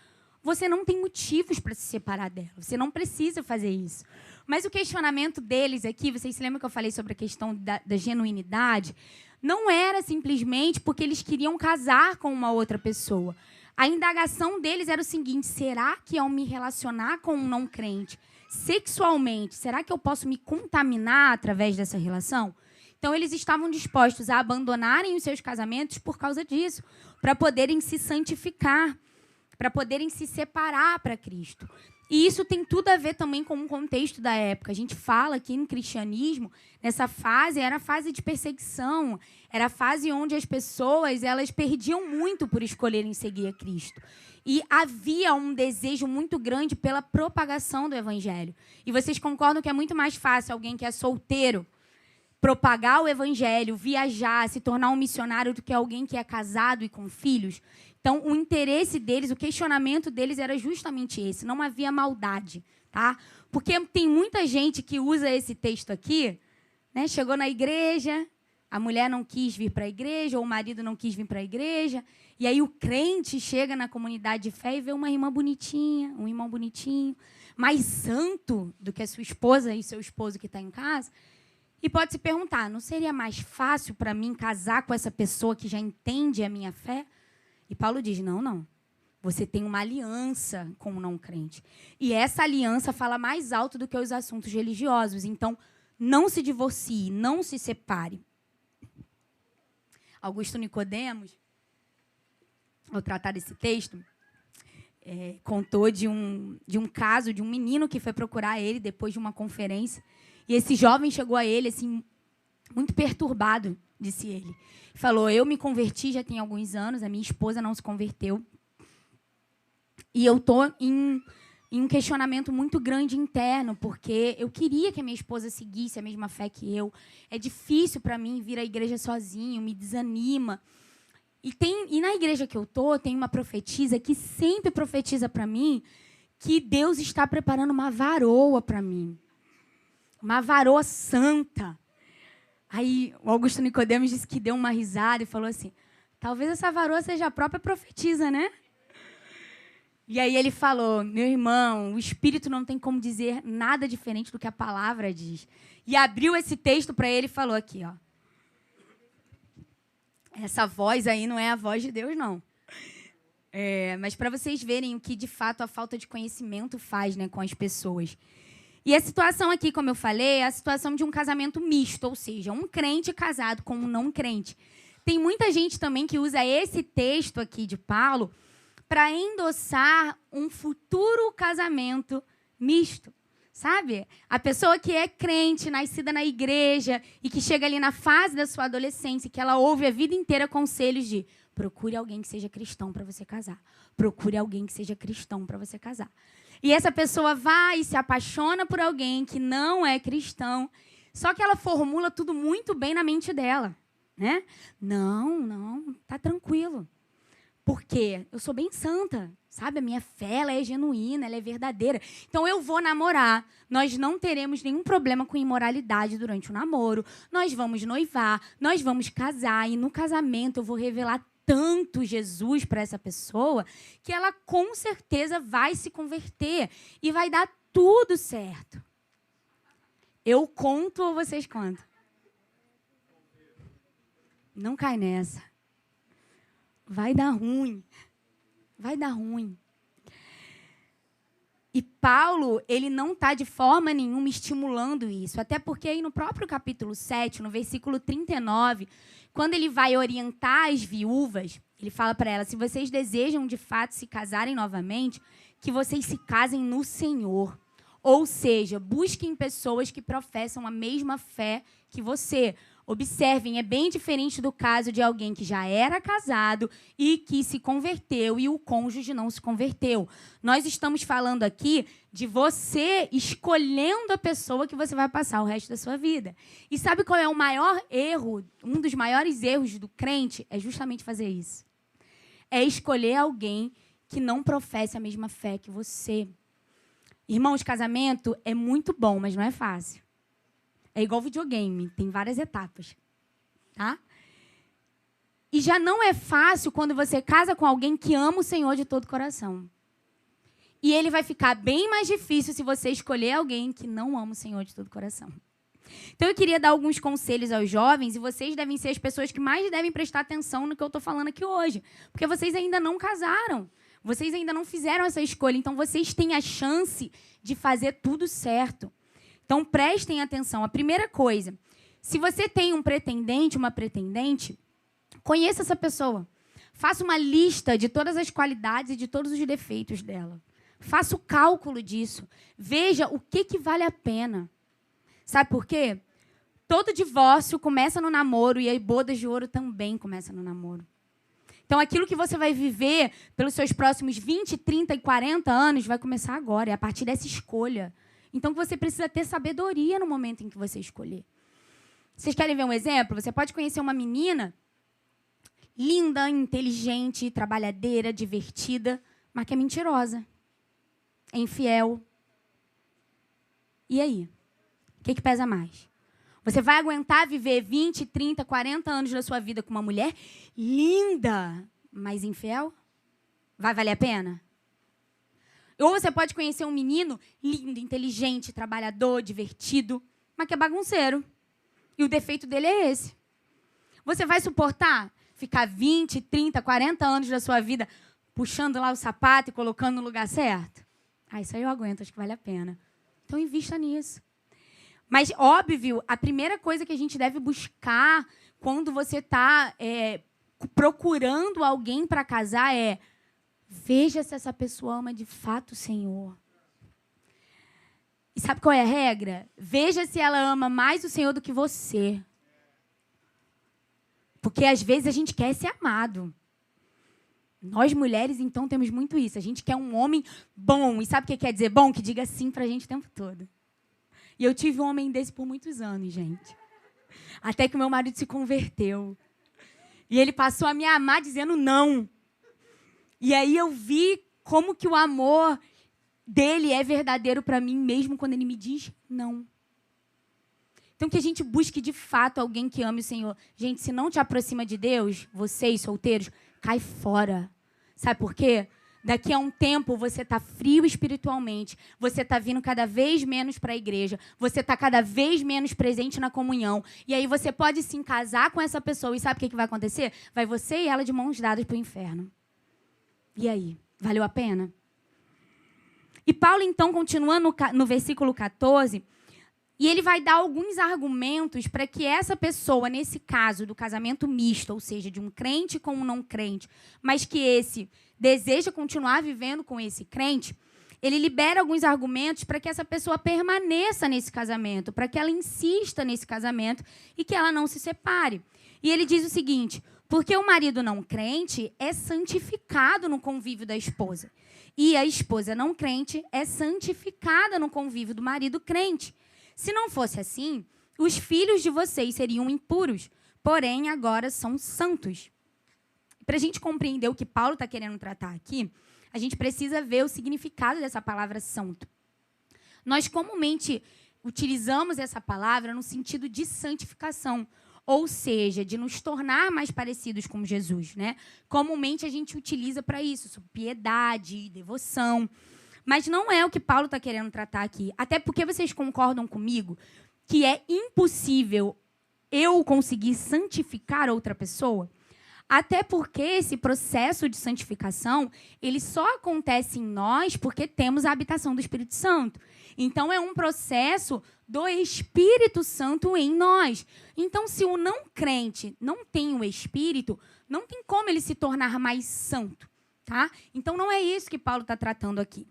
você não tem motivos para se separar dela. Você não precisa fazer isso. Mas o questionamento deles aqui, vocês se lembram que eu falei sobre a questão da genuinidade? Não era simplesmente porque eles queriam casar com uma outra pessoa. A indagação deles era o seguinte: será que ao me relacionar com um não crente sexualmente, será que eu posso me contaminar através dessa relação? Então, eles estavam dispostos a abandonarem os seus casamentos por causa disso, para poderem se santificar. para poderem se separar para Cristo. E isso tem tudo a ver também com o contexto da época. A gente fala que no cristianismo, nessa fase, era a fase de perseguição, era a fase onde as pessoas elas perdiam muito por escolherem seguir a Cristo. E havia um desejo muito grande pela propagação do evangelho. E vocês concordam que é muito mais fácil alguém que é solteiro propagar o evangelho, viajar, se tornar um missionário do que alguém que é casado e com filhos? Então, o interesse deles, o questionamento deles era justamente esse. Não havia maldade, tá? Porque tem muita gente que usa esse texto aqui, né? Chegou na igreja, a mulher não quis vir para a igreja, ou o marido não quis vir para a igreja, e aí o crente chega na comunidade de fé e vê uma irmã bonitinha, um irmão bonitinho, mais santo do que a sua esposa e seu esposo que está em casa, e pode se perguntar, não seria mais fácil para mim casar com essa pessoa que já entende a minha fé? E Paulo diz, não. Você tem uma aliança com o não crente. E essa aliança fala mais alto do que os assuntos religiosos. Então, não se divorcie, não se separe. Augusto Nicodemos, ao tratar desse texto, contou de um caso de um menino que foi procurar ele depois de uma conferência. E esse jovem chegou a ele, assim, muito perturbado, disse ele. Falou, eu me converti já tem alguns anos, a minha esposa não se converteu. E eu estou em um questionamento muito grande interno, porque eu queria que a minha esposa seguisse a mesma fé que eu. É difícil para mim vir à igreja sozinho, me desanima. E na igreja que eu estou, tem uma profetisa que sempre profetiza para mim que Deus está preparando uma varoa para mim. Uma varoa santa. Aí o Augusto Nicodemos disse que deu uma risada e falou assim, talvez essa varoa seja a própria profetisa, né? E aí ele falou, meu irmão, o Espírito não tem como dizer nada diferente do que a palavra diz. E abriu esse texto para ele e falou aqui, ó. Essa voz aí não é a voz de Deus, não. Mas para vocês verem o que, de fato, a falta de conhecimento faz, né, com as pessoas. E a situação aqui, como eu falei, é a situação de um casamento misto, ou seja, um crente casado com um não crente. Tem muita gente também que usa esse texto aqui de Paulo para endossar um futuro casamento misto, sabe? A pessoa que é crente, nascida na igreja e que chega ali na fase da sua adolescência, que ela ouve a vida inteira conselhos de procure alguém que seja cristão para você casar. Procure alguém que seja cristão para você casar. E essa pessoa vai e se apaixona por alguém que não é cristão, só que ela formula tudo muito bem na mente dela, né? Não, tá tranquilo. Porque eu sou bem santa, sabe? A minha fé ela é genuína, ela é verdadeira. Então eu vou namorar, nós não teremos nenhum problema com imoralidade durante o namoro, nós vamos noivar, nós vamos casar e no casamento eu vou revelar tanto Jesus para essa pessoa que ela com certeza vai se converter e vai dar tudo certo. Eu conto ou vocês contam? Não cai nessa. Vai dar ruim. Vai dar ruim. E Paulo, ele não está de forma nenhuma estimulando isso. Até porque aí no próprio capítulo 7, no versículo 39, quando ele vai orientar as viúvas, ele fala para elas, se vocês desejam de fato se casarem novamente, que vocês se casem no Senhor. Ou seja, busquem pessoas que professam a mesma fé que você. Observem, é bem diferente do caso de alguém que já era casado e que se converteu e o cônjuge não se converteu. Nós estamos falando aqui de você escolhendo a pessoa que você vai passar o resto da sua vida. E sabe qual é o maior erro? Um dos maiores erros do crente é justamente fazer isso. É escolher alguém que não professe a mesma fé que você. Irmãos, casamento é muito bom, mas não é fácil. É igual videogame, tem várias etapas, tá? E já não é fácil quando você casa com alguém que ama o Senhor de todo o coração. E ele vai ficar bem mais difícil se você escolher alguém que não ama o Senhor de todo o coração. Então, eu queria dar alguns conselhos aos jovens, e vocês devem ser as pessoas que mais devem prestar atenção no que eu estou falando aqui hoje. Porque vocês ainda não casaram, vocês ainda não fizeram essa escolha, então vocês têm a chance de fazer tudo certo. Então, prestem atenção. A primeira coisa, se você tem um pretendente, uma pretendente, conheça essa pessoa. Faça uma lista de todas as qualidades e de todos os defeitos dela. Faça o cálculo disso. Veja o que vale a pena. Sabe por quê? Todo divórcio começa no namoro e as bodas de ouro também começam no namoro. Então, aquilo que você vai viver pelos seus próximos 20, 30 e 40 anos vai começar agora. É a partir dessa escolha. Então, você precisa ter sabedoria no momento em que você escolher. Vocês querem ver um exemplo? Você pode conhecer uma menina linda, inteligente, trabalhadeira, divertida, mas que é mentirosa, é infiel. E aí? O que pesa mais? Você vai aguentar viver 20, 30, 40 anos da sua vida com uma mulher linda, mas infiel? Vai valer a pena? Ou você pode conhecer um menino lindo, inteligente, trabalhador, divertido, mas que é bagunceiro. E o defeito dele é esse. Você vai suportar ficar 20, 30, 40 anos da sua vida puxando lá o sapato e colocando no lugar certo? Isso aí eu aguento, acho que vale a pena. Então, invista nisso. Mas, óbvio, a primeira coisa que a gente deve buscar quando você está procurando alguém para casar é: veja se essa pessoa ama de fato o Senhor. E sabe qual é a regra? Veja se ela ama mais o Senhor do que você. Porque, às vezes, a gente quer ser amado. Nós, mulheres, então, temos muito isso. A gente quer um homem bom. E sabe o que quer dizer bom? Que diga sim pra gente o tempo todo. E eu tive um homem desse por muitos anos, gente. Até que o meu marido se converteu. E ele passou a me amar dizendo não. E aí eu vi como que o amor dele é verdadeiro para mim, mesmo quando ele me diz não. Então, que a gente busque, de fato, alguém que ame o Senhor. Gente, se não te aproxima de Deus, vocês, solteiros, cai fora. Sabe por quê? Daqui a um tempo, você está frio espiritualmente. Você está vindo cada vez menos para a igreja. Você está cada vez menos presente na comunhão. E aí você pode sim casar com essa pessoa. E sabe o que vai acontecer? Vai você e ela de mãos dadas para o inferno. E aí? Valeu a pena? E Paulo, então, continua no versículo 14... E ele vai dar alguns argumentos para que essa pessoa, nesse caso do casamento misto, ou seja, de um crente com um não crente, mas que esse deseja continuar vivendo com esse crente, ele libera alguns argumentos para que essa pessoa permaneça nesse casamento, para que ela insista nesse casamento e que ela não se separe. E ele diz o seguinte: porque o marido não crente é santificado no convívio da esposa, e a esposa não crente é santificada no convívio do marido crente. Se não fosse assim, os filhos de vocês seriam impuros, porém agora são santos. Para a gente compreender o que Paulo está querendo tratar aqui, a gente precisa ver o significado dessa palavra santo. Nós comumente utilizamos essa palavra no sentido de santificação, ou seja, de nos tornar mais parecidos com Jesus, né? Comumente a gente utiliza para isso, sobre piedade, devoção. Mas não é o que Paulo está querendo tratar aqui. Até porque vocês concordam comigo que é impossível eu conseguir santificar outra pessoa? Até porque esse processo de santificação, ele só acontece em nós porque temos a habitação do Espírito Santo. Então, é um processo do Espírito Santo em nós. Então, se o não crente não tem o Espírito, não tem como ele se tornar mais santo, tá? Então, não é isso que Paulo está tratando aqui.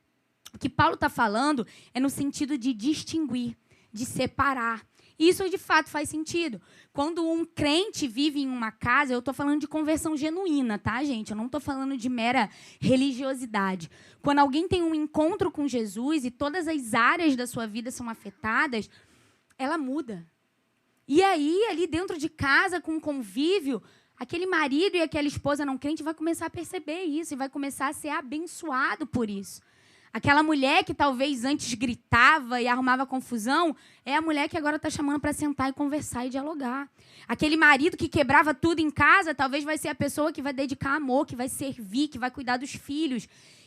O que Paulo está falando é no sentido de distinguir, de separar. E isso, de fato, faz sentido. Quando um crente vive em uma casa, eu estou falando de conversão genuína, tá, gente? Eu não estou falando de mera religiosidade. Quando alguém tem um encontro com Jesus e todas as áreas da sua vida são afetadas, ela muda. E aí, ali dentro de casa, com o convívio, aquele marido e aquela esposa não crente vai começar a perceber isso e vai começar a ser abençoado por isso. Aquela mulher que talvez antes gritava e arrumava confusão, é a mulher que agora está chamando para sentar e conversar e dialogar. Aquele marido que quebrava tudo em casa, talvez vai ser a pessoa que vai dedicar amor, que vai servir, que vai cuidar dos filhos.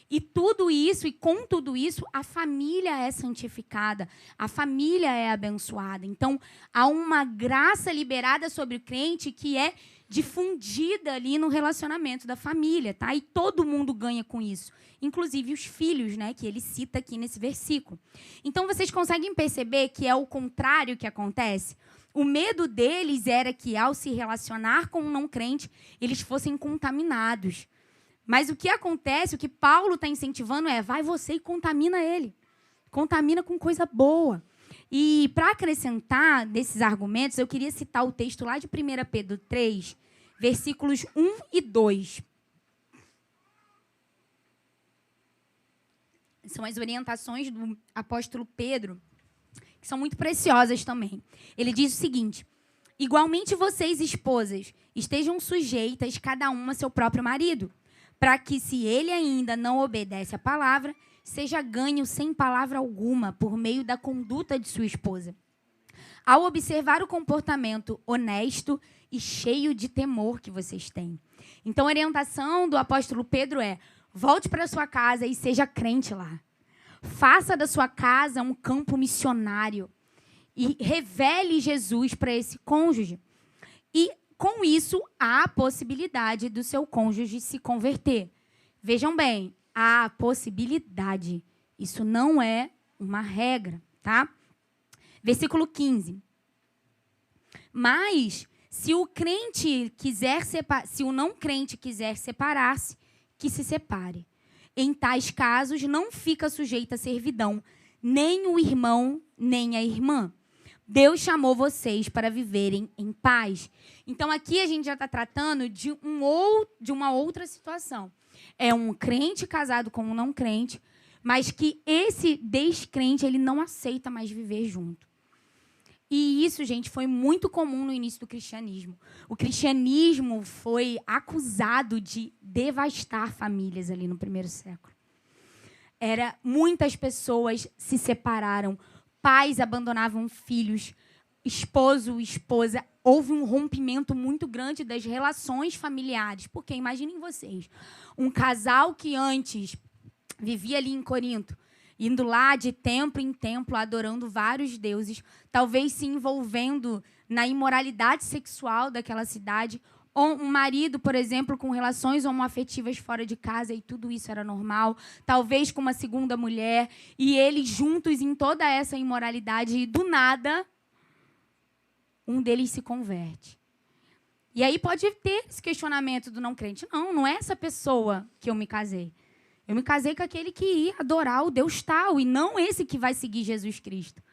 E tudo isso, e com tudo isso, a família é santificada, a família é abençoada. Então, há uma graça liberada sobre o crente que é difundida ali no relacionamento da família, tá? E todo mundo ganha com isso, inclusive os filhos, né, que ele cita aqui nesse versículo. Então, vocês conseguem perceber que é o contrário que acontece? O medo deles era que, ao se relacionar com um não crente, eles fossem contaminados. Mas o que acontece, o que Paulo está incentivando é, vai você e contamina ele. Contamina com coisa boa. E, para acrescentar desses argumentos, eu queria citar o texto lá de 1 Pedro 3, versículos 1 e 2. São as orientações do apóstolo Pedro, que são muito preciosas também. Ele diz o seguinte: igualmente vocês, esposas, estejam sujeitas cada uma a seu próprio marido, para que, se ele ainda não obedece à palavra, seja ganho sem palavra alguma por meio da conduta de sua esposa. Ao observar o comportamento honesto e cheio de temor que vocês têm. Então, a orientação do apóstolo Pedro é: volte para sua casa e seja crente lá. Faça da sua casa um campo missionário e revele Jesus para esse cônjuge. E, com isso, há a possibilidade do seu cônjuge se converter. Vejam bem, há a possibilidade. Isso não é uma regra, tá? Versículo 15. Mas, se o não crente quiser separar-se, que se separe. Em tais casos, não fica sujeito à servidão, nem o irmão, nem a irmã. Deus chamou vocês para viverem em paz. Então, aqui a gente já está tratando de uma outra situação. É um crente casado com um não crente, mas que esse descrente ele não aceita mais viver junto. E isso, gente, foi muito comum no início do cristianismo. O cristianismo foi acusado de devastar famílias ali no primeiro século. Muitas pessoas se separaram, pais abandonavam filhos, esposo, esposa. Houve um rompimento muito grande das relações familiares. Porque, imaginem vocês, um casal que antes vivia ali em Corinto, indo lá de templo em templo, adorando vários deuses, talvez se envolvendo na imoralidade sexual daquela cidade, ou um marido, por exemplo, com relações homoafetivas fora de casa, e tudo isso era normal, talvez com uma segunda mulher, e eles juntos em toda essa imoralidade, e do nada, um deles se converte. E aí pode ter esse questionamento do não crente. Não é essa pessoa que eu me casei. Eu me casei com aquele que ia adorar o Deus tal, e não esse que vai seguir Jesus Cristo.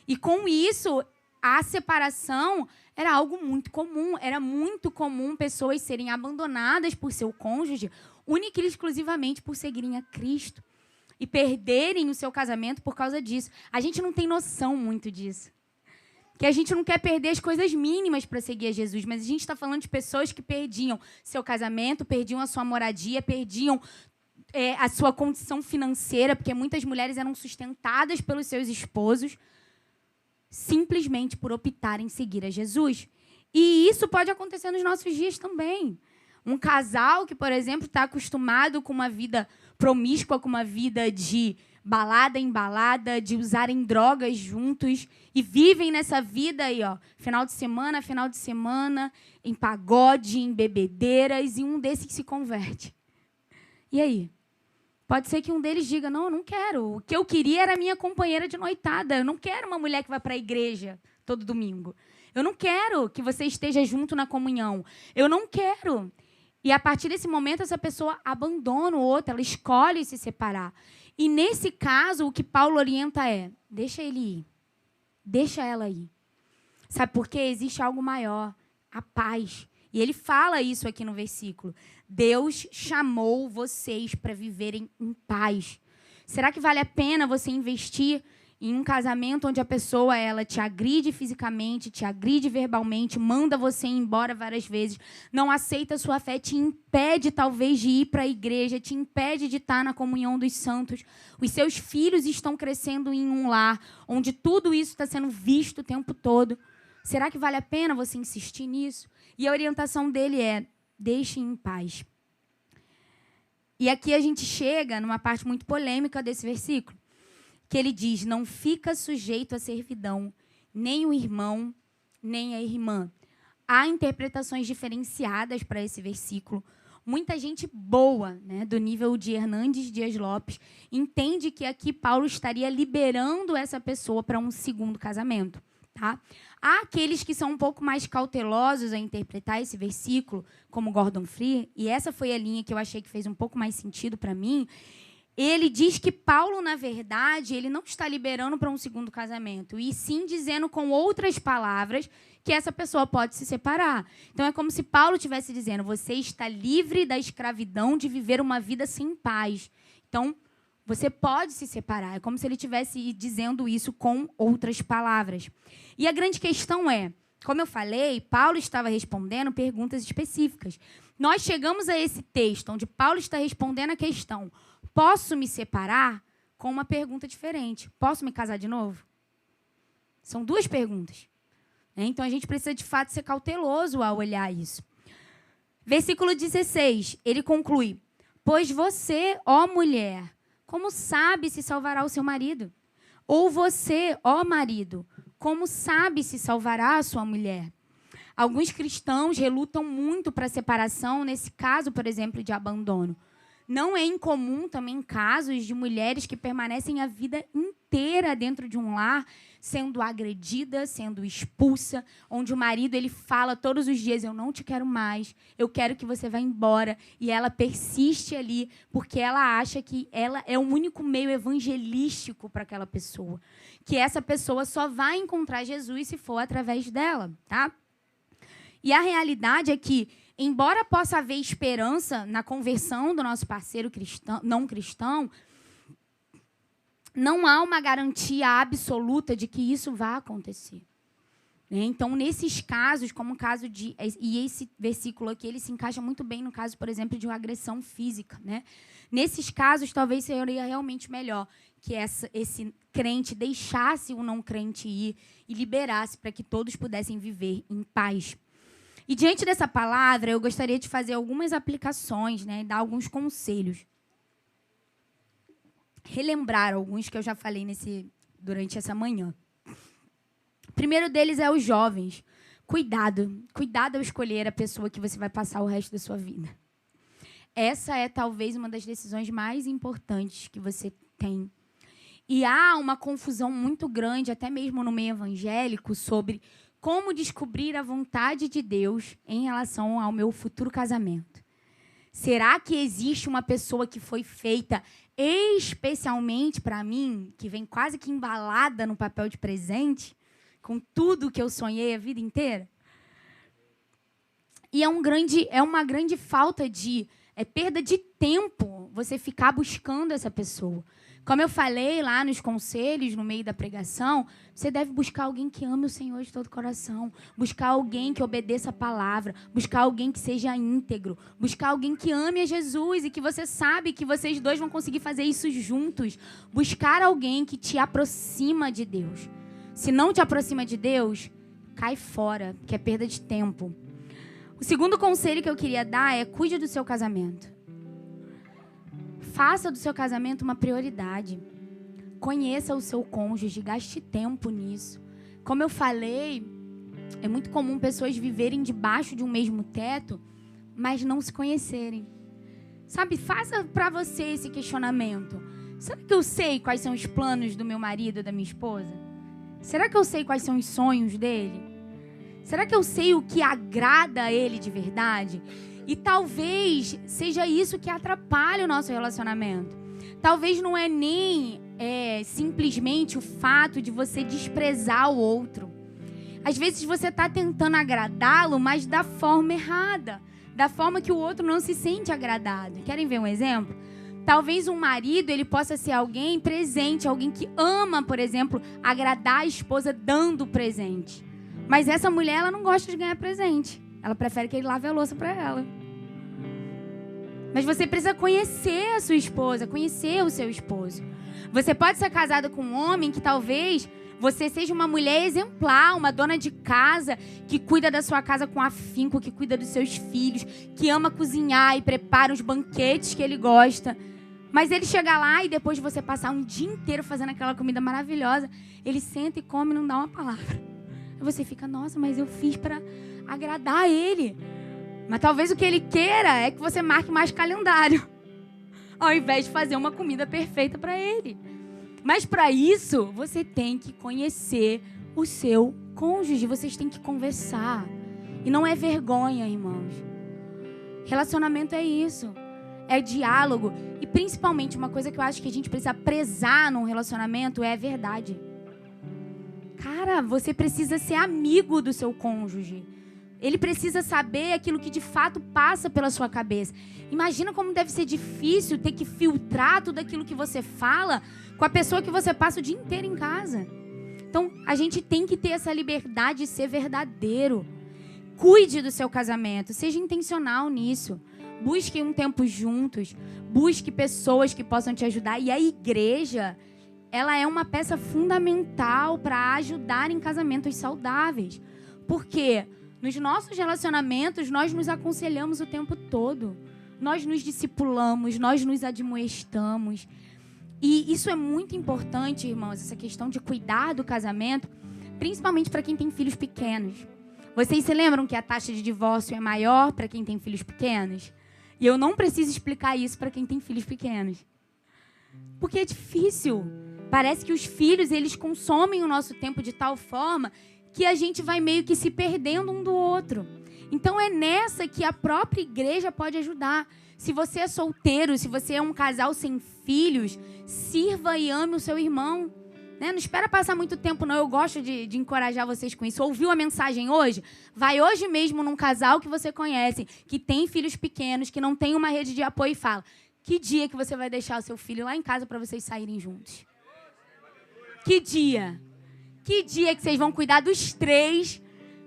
E com isso, a separação era algo muito comum. Era muito comum pessoas serem abandonadas por seu cônjuge, única e exclusivamente por seguirem a Cristo. E perderem o seu casamento por causa disso. A gente não tem noção muito disso. Que a gente não quer perder as coisas mínimas para seguir a Jesus, mas a gente está falando de pessoas que perdiam seu casamento, perdiam a sua moradia, perdiam a sua condição financeira, porque muitas mulheres eram sustentadas pelos seus esposos, simplesmente por optarem em seguir a Jesus. E isso pode acontecer nos nossos dias também. Um casal que, por exemplo, está acostumado com uma vida promíscua, com uma vida de balada em balada, de usarem drogas juntos, e vivem nessa vida aí, ó, final de semana, em pagode, em bebedeiras, e um desses se converte. E aí? Pode ser que um deles diga, não, eu não quero. O que eu queria era minha companheira de noitada. Eu não quero uma mulher que vai para a igreja todo domingo. Eu não quero que você esteja junto na comunhão. Eu não quero. E, a partir desse momento, essa pessoa abandona o outro, ela escolhe se separar. E, nesse caso, o que Paulo orienta é, deixa ele ir. Deixa ela ir. Sabe por quê? Existe algo maior, a paz. E ele fala isso aqui no versículo. Deus chamou vocês para viverem em paz. Será que vale a pena você investir em um casamento onde a pessoa ela te agride fisicamente, te agride verbalmente, manda você ir embora várias vezes, não aceita a sua fé, te impede talvez de ir para a igreja, te impede de estar na comunhão dos santos. Os seus filhos estão crescendo em um lar onde tudo isso está sendo visto o tempo todo. Será que vale a pena você insistir nisso? E a orientação dele é, deixe em paz. E aqui a gente chega numa parte muito polêmica desse versículo, que ele diz, não fica sujeito à servidão, nem o irmão, nem a irmã. Há interpretações diferenciadas para esse versículo. Muita gente boa, né, do nível de Hernandes Dias Lopes, entende que aqui Paulo estaria liberando essa pessoa para um segundo casamento. tá? Há aqueles que são um pouco mais cautelosos a interpretar esse versículo, como Gordon Fee, e essa foi a linha que eu achei que fez um pouco mais sentido para mim. Ele diz que Paulo, na verdade, ele não está liberando para um segundo casamento, e sim dizendo com outras palavras que essa pessoa pode se separar. Então, é como se Paulo estivesse dizendo, você está livre da escravidão de viver uma vida sem paz. Então, você pode se separar. É como se ele estivesse dizendo isso com outras palavras. E a grande questão é, como eu falei, Paulo estava respondendo perguntas específicas. Nós chegamos a esse texto onde Paulo está respondendo a questão, posso me separar? Com uma pergunta diferente. Posso me casar de novo? São duas perguntas. Então, a gente precisa, de fato, ser cauteloso ao olhar isso. Versículo 16, ele conclui, pois você, ó mulher, como sabe se salvará o seu marido? Ou você, ó marido, como sabe se salvará a sua mulher? Alguns cristãos relutam muito para a separação, nesse caso, por exemplo, de abandono. Não é incomum também casos de mulheres que permanecem a vida inteira dentro de um lar, sendo agredida, sendo expulsa, onde o marido ele fala todos os dias, eu não te quero mais, eu quero que você vá embora, e ela persiste ali, porque ela acha que ela é o único meio evangelístico para aquela pessoa, que essa pessoa só vai encontrar Jesus se for através dela, tá? E a realidade é que, embora possa haver esperança na conversão do nosso parceiro cristão, não cristão, não há uma garantia absoluta de que isso vai acontecer. Então, nesses casos, como o caso de... E esse versículo aqui, ele se encaixa muito bem no caso, por exemplo, de uma agressão física, né? Nesses casos, talvez seria realmente melhor que esse crente deixasse o não crente ir e liberasse para que todos pudessem viver em paz. E diante dessa palavra, eu gostaria de fazer algumas aplicações, né, e dar alguns conselhos. Relembrar alguns que eu já falei durante essa manhã. O primeiro deles é os jovens. Cuidado ao escolher a pessoa que você vai passar o resto da sua vida. Essa é talvez uma das decisões mais importantes que você tem. E há uma confusão muito grande, até mesmo no meio evangélico, sobre como descobrir a vontade de Deus em relação ao meu futuro casamento. Será que existe uma pessoa que foi feita especialmente para mim, que vem quase que embalada no papel de presente, com tudo que eu sonhei a vida inteira? E é uma grande falta de... perda de tempo você ficar buscando essa pessoa. Como eu falei lá nos conselhos, no meio da pregação, você deve buscar alguém que ame o Senhor de todo o coração, buscar alguém que obedeça a palavra, buscar alguém que seja íntegro, buscar alguém que ame a Jesus e que você sabe que vocês dois vão conseguir fazer isso juntos. Buscar alguém que te aproxima de Deus. Se não te aproxima de Deus, cai fora, que é perda de tempo. O segundo conselho que eu queria dar é cuide do seu casamento. Faça do seu casamento uma prioridade. Conheça o seu cônjuge, gaste tempo nisso. Como eu falei, é muito comum pessoas viverem debaixo de um mesmo teto, mas não se conhecerem. Sabe, faça para você esse questionamento. Será que eu sei quais são os planos do meu marido, da minha esposa? Será que eu sei quais são os sonhos dele? Será que eu sei o que agrada a ele de verdade? E talvez seja isso que atrapalha o nosso relacionamento. Talvez não é nem simplesmente o fato de você desprezar o outro. Às vezes você está tentando agradá-lo, mas da forma errada. Da forma que o outro não se sente agradado. Querem ver um exemplo? Talvez um marido ele possa ser alguém presente, alguém que ama, por exemplo, agradar a esposa dando presente. Mas essa mulher ela não gosta de ganhar presente. Ela prefere que ele lave a louça para ela. Mas você precisa conhecer a sua esposa, conhecer o seu esposo. Você pode ser casado com um homem que talvez você seja uma mulher exemplar, uma dona de casa que cuida da sua casa com afinco, que cuida dos seus filhos, que ama cozinhar e prepara os banquetes que ele gosta. Mas ele chega lá e depois de você passar um dia inteiro fazendo aquela comida maravilhosa, ele senta e come e não dá uma palavra. Aí você fica, nossa, mas eu fiz para agradar ele. Mas talvez o que ele queira é que você marque mais calendário, ao invés de fazer uma comida perfeita para ele. Mas para isso, você tem que conhecer o seu cônjuge. Vocês têm que conversar. E não é vergonha, irmãos. Relacionamento é isso. É diálogo. E principalmente uma coisa que eu acho que a gente precisa prezar num relacionamento é a verdade. Cara, você precisa ser amigo do seu cônjuge. Ele precisa saber aquilo que de fato passa pela sua cabeça. Imagina como deve ser difícil ter que filtrar tudo aquilo que você fala com a pessoa que você passa o dia inteiro em casa. Então, a gente tem que ter essa liberdade de ser verdadeiro. Cuide do seu casamento, seja intencional nisso. Busque um tempo juntos, busque pessoas que possam te ajudar. E a igreja, ela é uma peça fundamental para ajudar em casamentos saudáveis. Por quê? Nos nossos relacionamentos, nós nos aconselhamos o tempo todo. Nós nos discipulamos, nós nos admoestamos. E isso é muito importante, irmãos, essa questão de cuidar do casamento, principalmente para quem tem filhos pequenos. Vocês se lembram que a taxa de divórcio é maior para quem tem filhos pequenos? E eu não preciso explicar isso para quem tem filhos pequenos. Porque é difícil. Parece que os filhos, eles consomem o nosso tempo de tal forma que a gente vai meio que se perdendo um do outro. Então é nessa que a própria igreja pode ajudar. Se você é solteiro, se você é um casal sem filhos, sirva e ame o seu irmão. Né? Não espera passar muito tempo, não. Eu gosto de encorajar vocês com isso. Ouviu a mensagem hoje? Vai hoje mesmo num casal que você conhece, que tem filhos pequenos, que não tem uma rede de apoio e fala: que dia que você vai deixar o seu filho lá em casa para vocês saírem juntos? Que dia? Que dia que vocês vão cuidar dos 3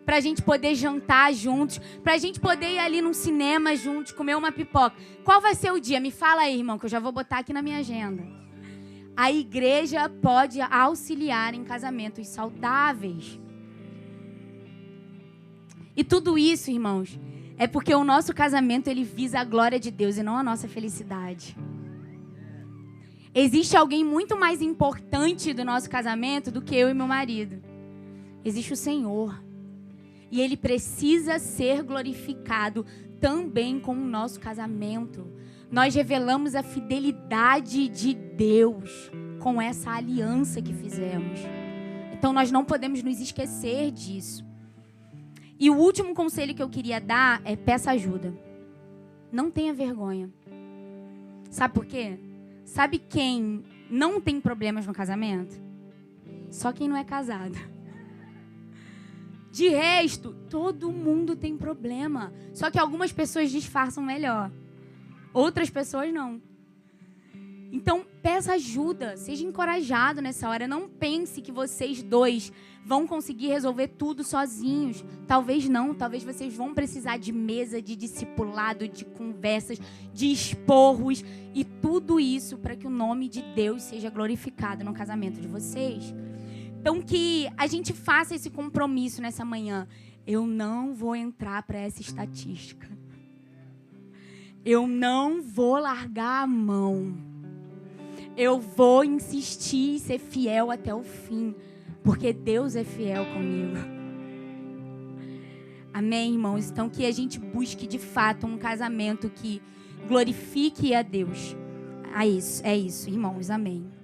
pra gente poder jantar juntos, pra gente poder ir ali num cinema juntos, comer uma pipoca? Qual vai ser o dia? Me fala aí, irmão, que eu já vou botar aqui na minha agenda. A igreja pode auxiliar em casamentos saudáveis. E tudo isso, irmãos, é porque o nosso casamento, ele visa a glória de Deus e não a nossa felicidade. Existe alguém muito mais importante do nosso casamento do que eu e meu marido. Existe o Senhor. E Ele precisa ser glorificado também com o nosso casamento. Nós revelamos a fidelidade de Deus com essa aliança que fizemos. Então nós não podemos nos esquecer disso. E o último conselho que eu queria dar é: peça ajuda. Não tenha vergonha. Sabe por quê? Sabe quem não tem problemas no casamento? Só quem não é casado. De resto, todo mundo tem problema. Só que algumas pessoas disfarçam melhor. Outras pessoas não. Então, peça ajuda. Seja encorajado nessa hora. Não pense que vocês dois vão conseguir resolver tudo sozinhos. Talvez não. Talvez vocês vão precisar de mesa, de discipulado, de conversas, de esporros. E tudo isso para que o nome de Deus seja glorificado no casamento de vocês. Então, que a gente faça esse compromisso nessa manhã. Eu não vou entrar para essa estatística. Eu não vou largar a mão. Eu vou insistir e ser fiel até o fim. Porque Deus é fiel comigo. Amém, irmãos? Então, que a gente busque de fato um casamento que glorifique a Deus. É isso, irmãos. Amém.